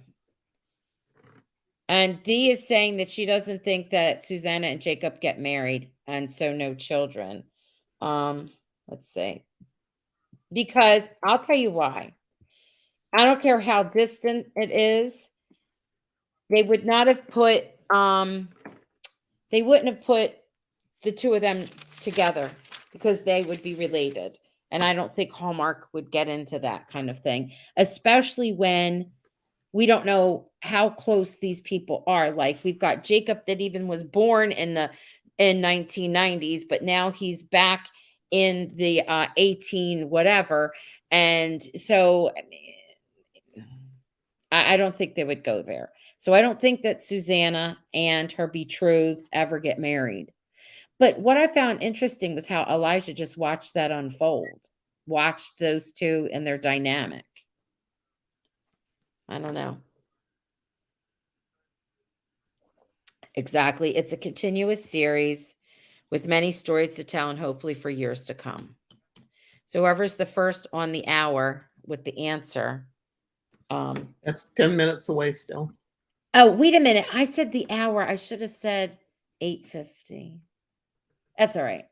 And Dee is saying that she doesn't think that Susanna and Jacob get married, and so no children. Let's see. Because I'll tell you why. I don't care how distant it is. They would not have put they wouldn't have put the two of them together because they would be related. And I don't think Hallmark would get into that kind of thing, especially when we don't know how close these people are. Like we've got Jacob that even was born in 1990s, but now he's back in the 18 whatever. And so I don't think they would go there. So I don't think that Susanna and her betrothed ever get married. But what I found interesting was how Elijah just watched that unfold, watched those two and their dynamic. I don't know. Exactly. It's a continuous series with many stories to tell and hopefully for years to come. So whoever's the first on the hour with the answer. That's 10 minutes away still. Oh, wait a minute. I said the hour. I should have said 8:50. That's all right.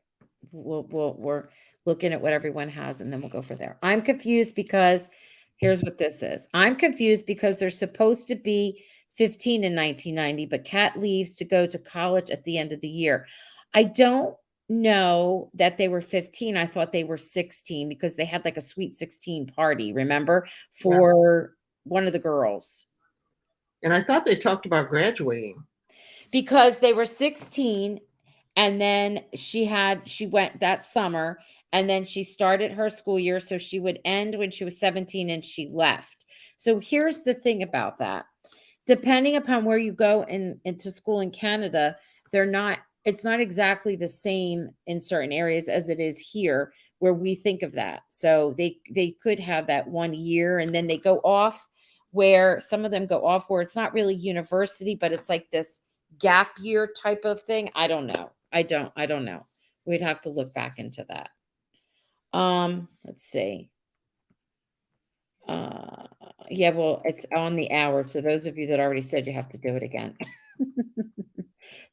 We're looking at what everyone has, and then we'll go for there. I'm confused because here's what this is. I'm confused because they're supposed to be 15 in 1990, but Kat leaves to go to college at the end of the year. I don't know that they were 15. I thought they were 16 because they had like a sweet 16 party, remember, Yeah. for one of the girls. And I thought they talked about graduating. Because they were 16 and then she went that summer and then she started her school year so she would end when she was 17 and she left. So here's the thing about that. Depending upon where you go into school in Canada, it's not exactly the same in certain areas as it is here where we think of that. So they could have that 1 year and then they go off where some of them go off where it's not really university, but it's like this gap year type of thing. I don't know. I don't know. We'd have to look back into that. Let's see. Yeah, well, it's on the hour. So those of you that already said you have to do it again.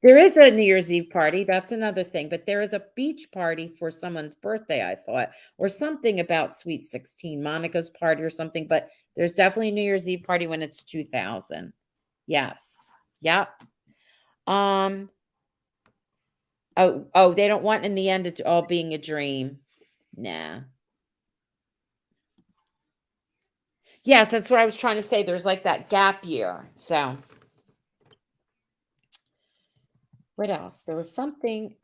There is a New Year's Eve party. That's another thing. But there is a beach party for someone's birthday, I thought, or something about Sweet 16, Monica's party or something. But there's definitely a New Year's Eve party when it's 2000. Yes. Yep. Oh, they don't want in the end it all being a dream. Nah. Yes, that's what I was trying to say. There's like that gap year. So what else? There was something.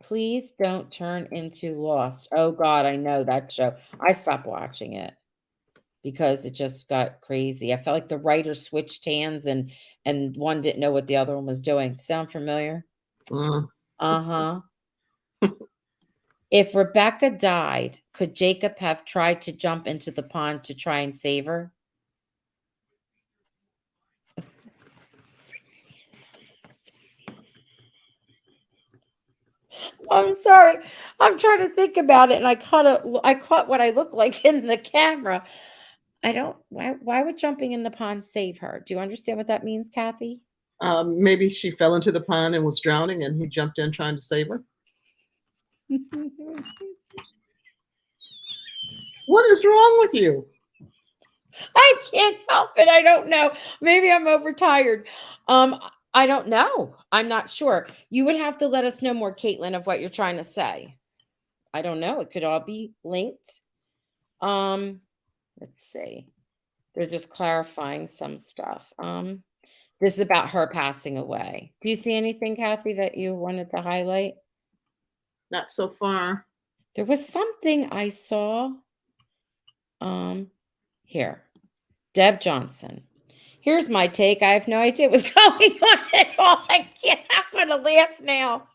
Please don't turn into Lost. Oh God, I know that show. I stopped watching it because it just got crazy. I felt like the writers switched hands and one didn't know what the other one was doing. Sound familiar? Mm. Uh-huh. If Rebecca died, could Jacob have tried to jump into the pond to try and save her? I'm sorry. I'm trying to think about it, and I caught what I look like in the camera. I don't why would jumping in the pond save her? Do you understand what that means, Kathy? Maybe she fell into the pond and was drowning, and he jumped in trying to save her. What is wrong with you? I can't help it. I don't know. Maybe I'm overtired. I don't know. I'm not sure. You would have to let us know more, Caitlin, of what you're trying to say. I don't know. It could all be linked. Let's see. They're just clarifying some stuff. This is about her passing away. Do you see anything, Kathy, that you wanted to highlight? Not so far. There was something I saw. Here. Deb Johnson. Here's my take. I have no idea what's going on at all. I'm gonna laugh now.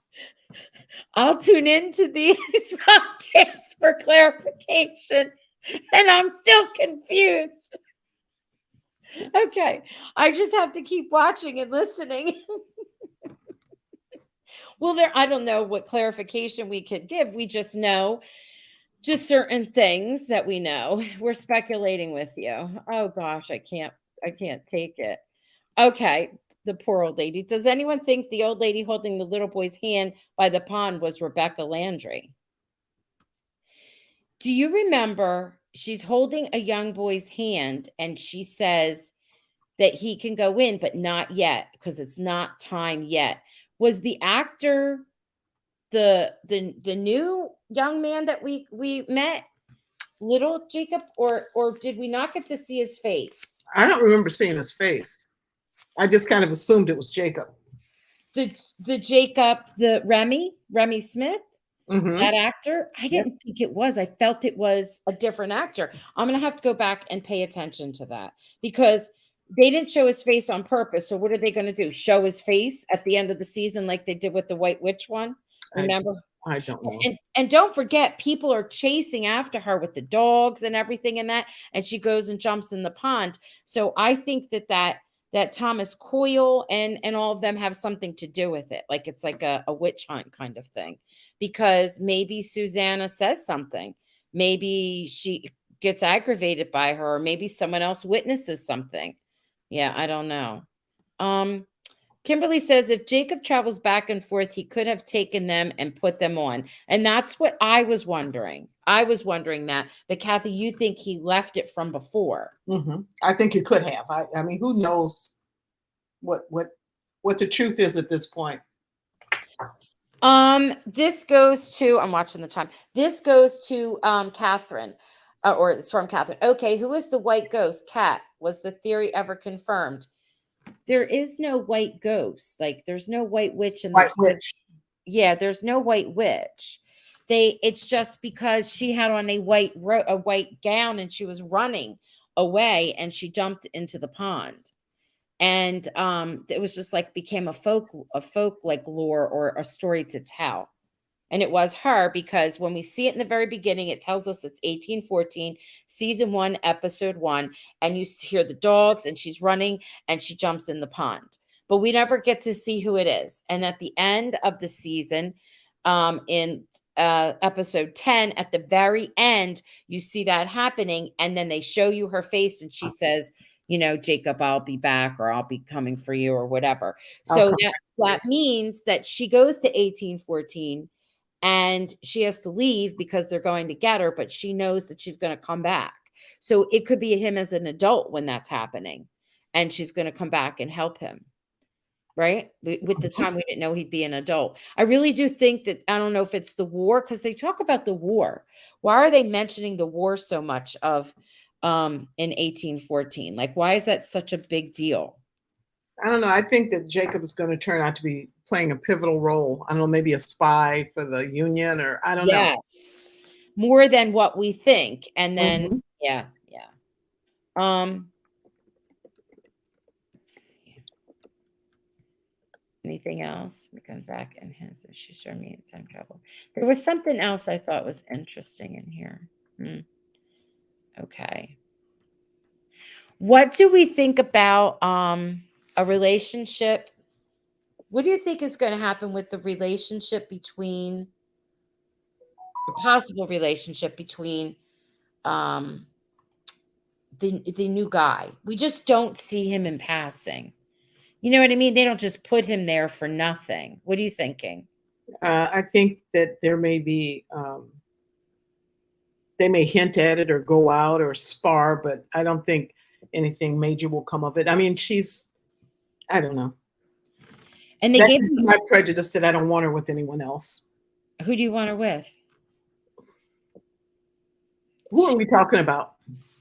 I'll tune into these podcasts for clarification, and I'm still confused. Okay, I just have to keep watching and listening. Well, I don't know what clarification we could give. We just know just certain things that we know. We're speculating with you. Oh gosh, I can't take it. Okay, the poor old lady. Does anyone think the old lady holding the little boy's hand by the pond was Rebecca Landry? Do you remember she's holding a young boy's hand and she says that he can go in, but not yet because it's not time yet. Was the actor the new young man that we met, little Jacob, or did we not get to see his face? I don't remember seeing his face. I just kind of assumed it was Jacob. The Jacob, the Remy Smith. Mm-hmm. That actor? I Yep. didn't think it was. I felt it was a different actor. I'm gonna have to go back and pay attention to that because they didn't show his face on purpose. So what are they gonna do? Show his face at the end of the season like they did with the White Witch one? I Remember? I don't know. And don't forget, people are chasing after her with the dogs and everything and that, and she goes and jumps in the pond. So I think that Thomas Coyle and all of them have something to do with it. Like it's like a witch hunt kind of thing. Because maybe Susanna says something. Maybe she gets aggravated by her, or maybe someone else witnesses something. Yeah, I don't know. Um Kimberly says if Jacob travels back and forth, he could have taken them and put them on. And that's what I was wondering. I was wondering that. But Kathy, you think he left it from before? Mm-hmm. I think you could have. I mean, who knows what the truth is at this point? This goes to I'm watching the time. This goes to Catherine. Or it's from Catherine. Okay, who is the white ghost? Cat. Was the theory ever confirmed? There is no white ghost. Like there's no white witch and White there's no witch. yeah, there's no white witch. It's just because she had on a white gown and she was running away and she jumped into the pond. And it was just like became a folk like lore or a story to tell. And it was her because when we see it in the very beginning, it tells us it's 1814, season 1, episode 1, and you hear the dogs and she's running and she jumps in the pond. But we never get to see who it is. And at the end of the season, in episode 10, at the very end, you see that happening, and then they show you her face, and she says, Jacob, I'll be back, or I'll be coming for you, or whatever. I'll So come back. that means that she goes to 1814 and she has to leave because they're going to get her, but she knows that she's going to come back. So it could be him as an adult when that's happening, and she's going to come back and help him. Right? With the time we didn't know he'd be an adult. I really do think that I don't know if it's the war because they talk about the war. Why are they mentioning the war so much of in 1814? Like, why is that such a big deal? I don't know. I think that Jacob is going to turn out to be playing a pivotal role. I don't know, maybe a spy for the Union, or I don't know. Yes. More than what we think. And then, Mhm. yeah, yeah. Um, let's see. Anything else? We come back and has she showed me time travel. There was something else I thought was interesting in here. Okay. What do we think about a relationship? What do you think is going to happen with the relationship between a possible relationship between um the new guy? We just don't see him in passing. You know what I mean? They don't just put him there for nothing. What are you thinking? I think that there may be, they may hint at it or go out or spar, but I don't think anything major will come of it. I mean, I don't know. And they That's gave just him my prejudice that I don't want her with anyone else. who do you want her with? Who are we talking about?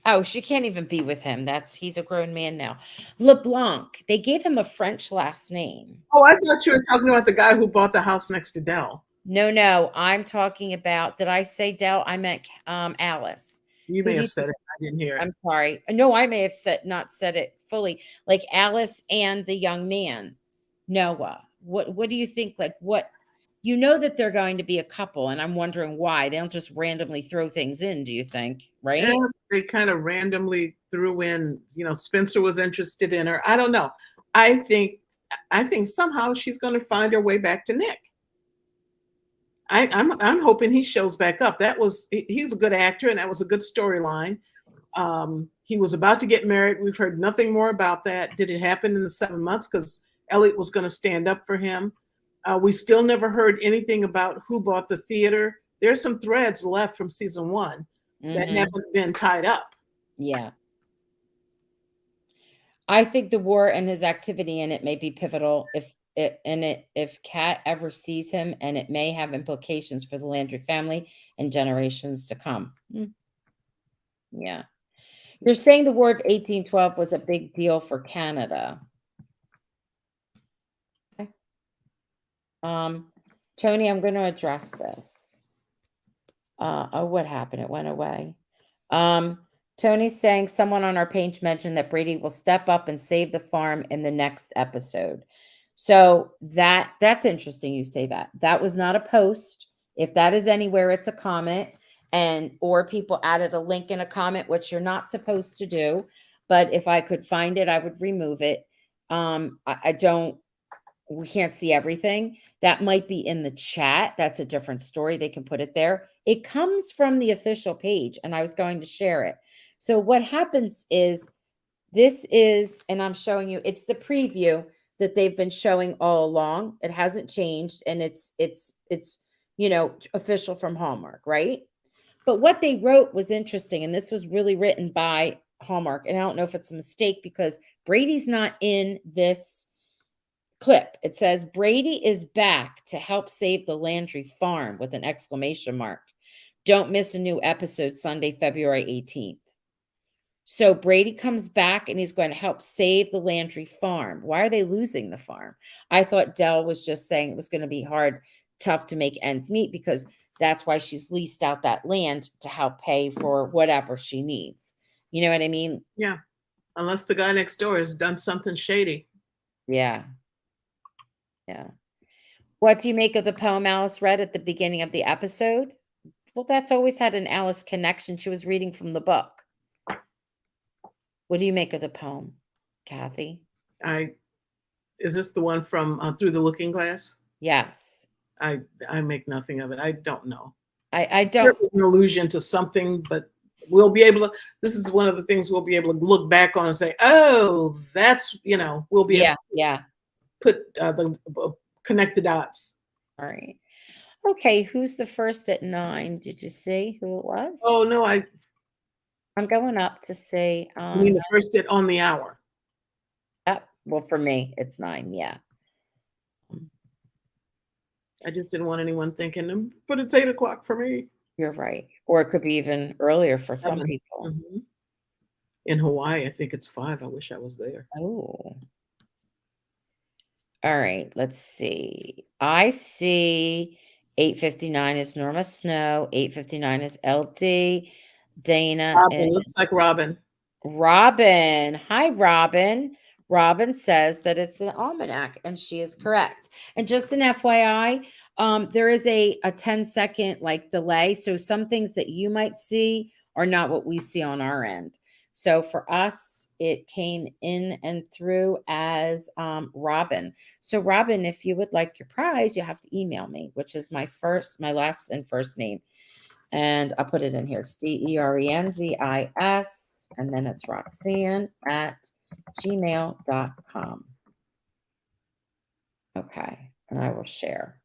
Oh, she can't even be with him. He's a grown man now. LeBlanc. They gave him a French last name. Oh, I thought you were talking about the guy who bought the house next to Dell. No, no. I'm talking about, did I say Dell? I meant Alice. You Who may do have you said think? it. I didn't hear it. I'm sorry. No, I may have not said it fully. Like Alice and the young man, Noah. What do you think? Like what you know that they're going to be a couple, and I'm wondering why. They don't just randomly throw things in, do you think? Yeah, Right? they kind of randomly threw in, Spencer was interested in her. I don't know. I think I think somehow she's going to find her way back to Nick. I'm hoping he shows back up. He's a good actor, and that was a good storyline. He was about to get married. We've heard nothing more about that. Did it happen in the 7 months? Because Elliott was going to stand up for him. We still never heard anything about who bought the theater. There's some threads left from season 1 that Hmm. haven't been tied up. Yeah. I think the war and his activity in it may be pivotal if Kat ever sees him, and it may have implications for the Landry family and generations to come. Yeah. You're saying the War of 1812 was a big deal for Canada. Okay. Um, Tony, I'm going to address this. Oh, what happened? It went away. Um, Tony's saying someone on our page mentioned that Brady will step up and save the farm in the next episode. So that's interesting you say that. That was not a post. If that is anywhere, it's a comment. And or people added a link in a comment, which you're not supposed to do. But if I could find it, I would remove it. I don't we can't see everything. That might be in the chat. That's a different story. They can put it there. It comes from the official page, and I was going to share it. So, what happens is this is, and I'm showing you, it's the preview that they've been showing all along. It hasn't changed, and it's official from Hallmark, right? But what they wrote was interesting, and this was really written by Hallmark. And I don't know if it's a mistake because Brady's not in this clip. It says Brady is back to help save the Landry farm with an exclamation mark. Don't miss a new episode Sunday, February 18th. So Brady comes back and he's going to help save the Landry farm. Why are they losing the farm? I thought Dell was just saying it was going to be hard, tough to make ends meet because that's why she's leased out that land to help pay for whatever she needs. You know what I mean? Yeah. Unless the guy next door has done something shady. Yeah. Yeah. What do you make of the poem Alice read at the beginning of the episode? Well, that's always had an Alice connection. She was reading from the book. What do you make of the poem, Kathy? Is this the one from Through the Looking Glass? Yes. I make nothing of it. I don't know. I don't. It's an allusion to something, but we'll be able to. This is one of the things we'll be able to look back on and say, "Oh, that's we'll be able to put connect the dots." All right. Okay. Who's the first at 9? Did you see who it was? Oh no, I'm going up to see. I mean the first hit on the hour. Well, for me, it's 9. Yeah. I just didn't want anyone thinking, but it's 8 o'clock for me. You're right. Or it could be even earlier for some people. Mm-hmm. In Hawaii, I think it's 5. I wish I was there. Oh. All right. Let's see. I see 8:59 is Norma Snow. 8:59 is LD. Dana. Robin, looks like Robin. Robin. Hi, Robin. Robin says that it's an almanac, and she is correct. And just an FYI, there is a 10-second like delay. So some things that you might see are not what we see on our end. So for us, it came in and through as Robin. So Robin, if you would like your prize, you have to email me, which is my last and first name. And I'll put it in here. It's DERENZIS, and then it's Roxanne at gmail.com. Okay, and I will share.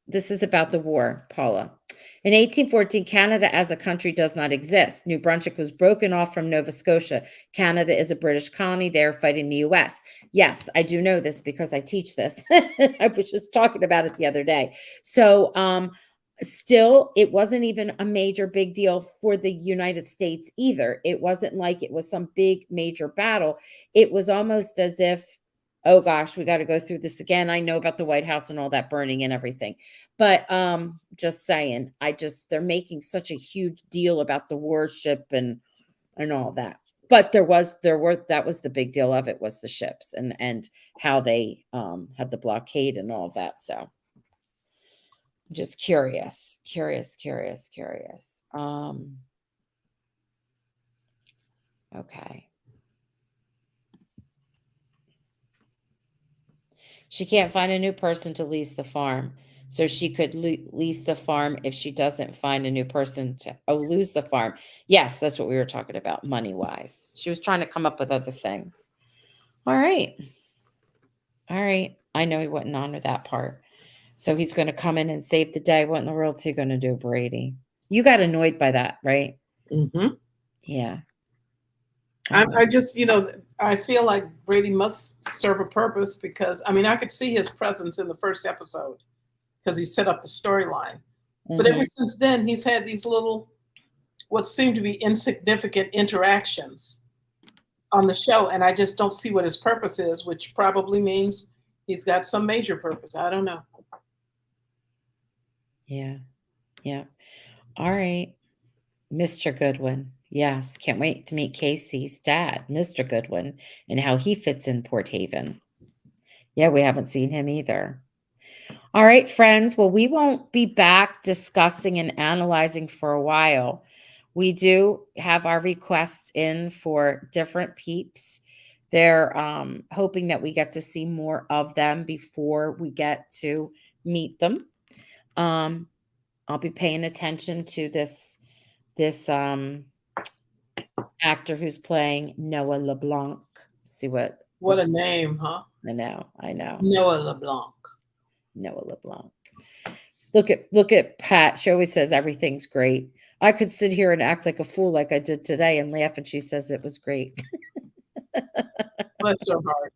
This is about the war, Paula. In 1814, Canada as a country does not exist. New Brunswick was broken off from Nova Scotia. Canada is a British colony. They are fighting the U.S. Yes, I do know this because I teach this. I was just talking about it the other day. So, still, it wasn't even a big deal for the United States either. It wasn't like it was some big major battle. It was almost as if, oh gosh, we got to go through this again. I know about the White House and all that burning and everything. But just saying, they're making such a huge deal about the warship and all that. But that was the big deal of it, was the ships and how they had the blockade and all that. So just curious. Okay. She can't find a new person to lease the farm. So she could lease the farm if she doesn't find a new person to lose the farm. Yes, that's what we were talking about, money-wise. She was trying to come up with other things. All right. I know he wouldn't honor that part. So he's going to come in and save the day. What in the world is he going to do, Brady? You got annoyed by that, right? Mm-hmm. Yeah. I just, I feel like Brady must serve a purpose because, I could see his presence in the first episode because he set up the storyline. Mm-hmm. But ever since then, he's had these little, what seem to be insignificant interactions on the show. And I just don't see what his purpose is, which probably means he's got some major purpose. I don't know. Yeah. Yeah. All right. Mr. Goodwin. Yes. Can't wait to meet Casey's dad, Mr. Goodwin, and how he fits in Port Haven. Yeah, we haven't seen him either. All right, friends. Well, we won't be back discussing and analyzing for a while. We do have our requests in for different peeps. They're hoping that we get to see more of them before we get to meet them. Um, I'll be paying attention to this actor who's playing Noah LeBlanc. See What what's a name, huh? I know. Noah LeBlanc. Noah LeBlanc. Look at Pat. She always says everything's great. I could sit here and act like a fool like I did today and laugh, and she says it was great. Bless her heart.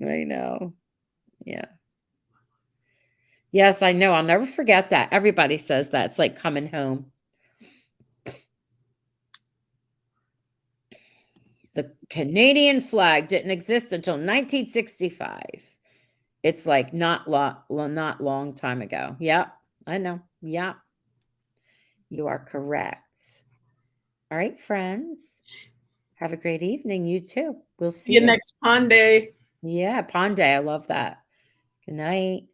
I know. Yeah. Yes, I know. I'll never forget that. Everybody says that. It's like coming home. The Canadian flag didn't exist until 1965. It's like not long time ago. Yep. I know. Yep. You are correct. All right, friends. Have a great evening. You too. We'll See see you you. next Pond Day. Yeah, Pond Day. I love that. Good night.